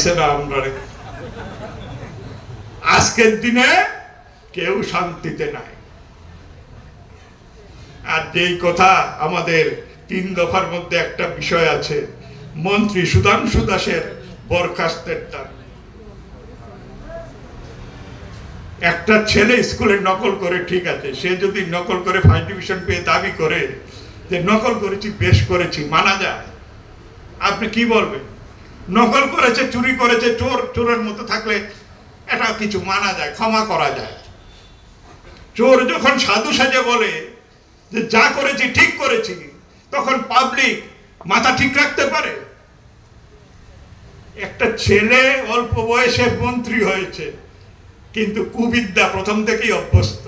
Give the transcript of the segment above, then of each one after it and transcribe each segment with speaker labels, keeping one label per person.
Speaker 1: পাইছে না আমরা। আজকের দিনে কেউ শান্তিতে নাই। আর যেই কথা আমাদের 3 দফার মধ্যে একটা বিষয় আছে, মন্ত্রী সুধাংশু দাসের বরখাস্তের দাবি। একটা ছেলে স্কুলে নকল করে, ঠিক আছে, সে যদি নকল করে ফার্স্ট ডিভিশন পেয়ে দাবি করে যে নকল করেছি, বেশ করেছি, মানা যায়। আপনি কি বলবেন? নকল করেছে, চুরি করেছে, চোর চোরের মতো থাকলে এটা কিছু মানা যায়, ক্ষমা করা যায়। চোর যখন সাধু সাজে বলে যে যা করেছি ঠিক করেছি, তখন পাবলিক মাথা ঠিক রাখতে পারে? একটা ছেলে অল্প বয়সে মন্ত্রী হয়েছে, কিন্তু কুবিদ্যা প্রথম থেকেই অভ্যস্ত।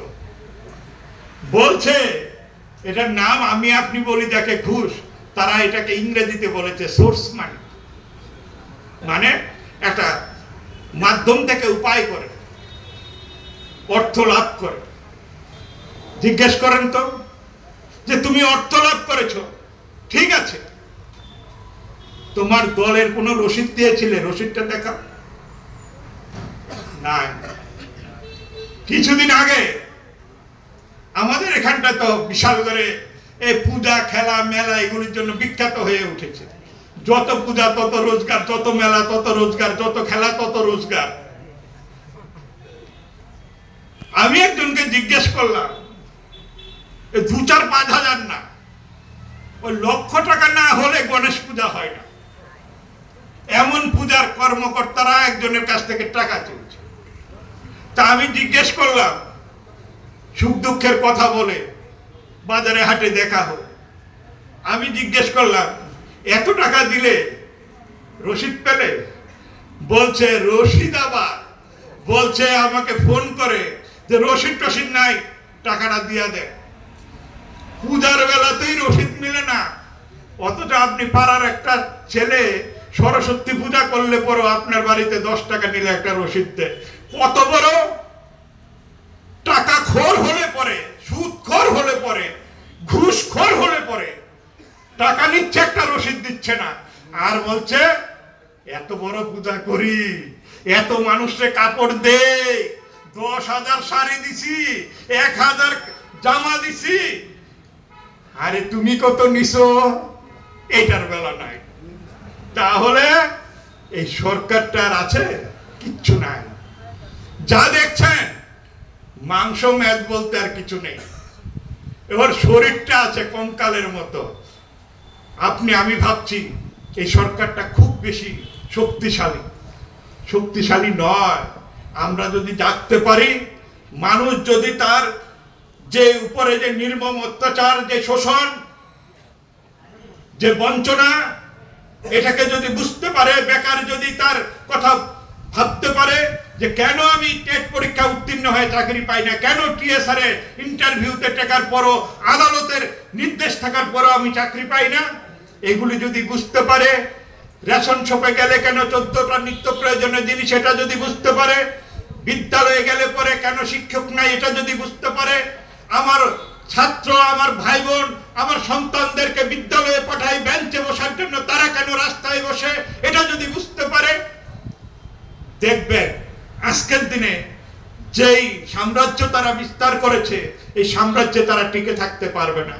Speaker 1: বলছে এটার নাম আমি আপনি বলি যাকে ঘুষ, তারা এটাকে ইংরেজিতে বলেছে সোর্স মানি, মানে একটা মাধ্যম থেকে উপায় করে অর্থ লাভ করে। জিজ্ঞেস করেন তো যে তুমি অর্থ লাভ করেছো, ঠিক আছে, তোমার দলের কোন রসিদ দিয়েছিলে? রসিদটা দেখা নাই। কিছুদিন আগে আমাদের এখানটা তো বিশাল করে এই পূজা, খেলা, মেলা এগুলির জন্য বিখ্যাত হয়ে উঠেছে। যত পূজা তত রোজগার, যত মেলা তত রোজগার, যত খেলা তত রোজগার। আমি একজনকে জিজ্ঞেস করলাম, 2-4-5 হাজার না, ওই লক্ষ টাকা না হলে গণেশ পূজা হয় না। এমন পূজার কর্মকর্তারা একজনের কাছ থেকে টাকা চেয়েছে। তা আমি জিজ্ঞেস করলাম, সুখ দুঃখের কথা বলে বাজারে হাটে দেখা হোক, আমি জিজ্ঞেস করলাম এত টাকা দিলে রসিদ পেলে? বলছে রসিদ, আবার বলছে আমাকে ফোন করে যে রসিদ টসিদ নাই, টাকাটা দিয়া দেয়। পূজার বেলাতেই রসিদ মিলে না, অথচ আপনি পাড়ার একটা ছেলে সরস্বতী পূজা করলে পরও আপনার বাড়িতে 10 টাকা নিলে একটা রসিদ দেয়। কত বড় টাকা খোর হলে পরে, সুদ খোর হলে পরে, ঘুষ খোর হলে পরে টাকা নিচ্ছে, একটা রসিদ দিচ্ছে না। আর বলছে এত বড় পূজা করি, এত মানুষকে কাপড় দে, 10,000 শাড়ি দিছি, 1,000 জামা দিছি, আরে তুমি কত নিছো? এইটার বেলা নাই। তাহলে এই সরকারটার আছে কিচ্ছু নাই। যা দেখছেন মাংস ম্যাচ বলতে আর কিছু নেই। এবার শরীরটা আছে কঙ্কালের মতো। আমি ভাবছি এই সরকারটা খুব বেশি শক্তিশালী। শক্তিশালী নয়। আমরা যদি জাগতে পারি, মানুষ যদি তার যে উপরে যে নির্মম অত্যাচার, যে শোষণ, যে বঞ্চনা, এটাকে যদি বুঝতে পারে, বেকার যদি তার কথা ভাবতে পারে যে কেন আমি টেট পরীক্ষা উত্তীর্ণ হয়ে চাকরি পাই না, কেন টিএসআর এ ইন্টারভিউতে টেকার পরও, আদালতের নির্দেশ থাকার পরও আমি চাকরি পাই না, এগুলি যদি বুঝতে পারে, রেশন শপে গেলে কেন 14টা নিত্য প্রয়োজনীয় জিনিস এটা যদি বুঝতে পারে, বিদ্যালয়ে গেলে পরে কেন শিক্ষক নাই এটা যদি বুঝতে পারে, আমার ছাত্র, আমার ভাই বোন, আমার সন্তানদেরকে বিদ্যালয়ে পাঠাই বেঞ্চে বসার জন্য, তারা কেন রাস্তায় বসে, এটা যদি বুঝতে পারে, দেখবেন আজকের দিনে যেই সাম্রাজ্য তারা বিস্তার করেছে, এই সাম্রাজ্যে তারা টিকে থাকতে পারবে না।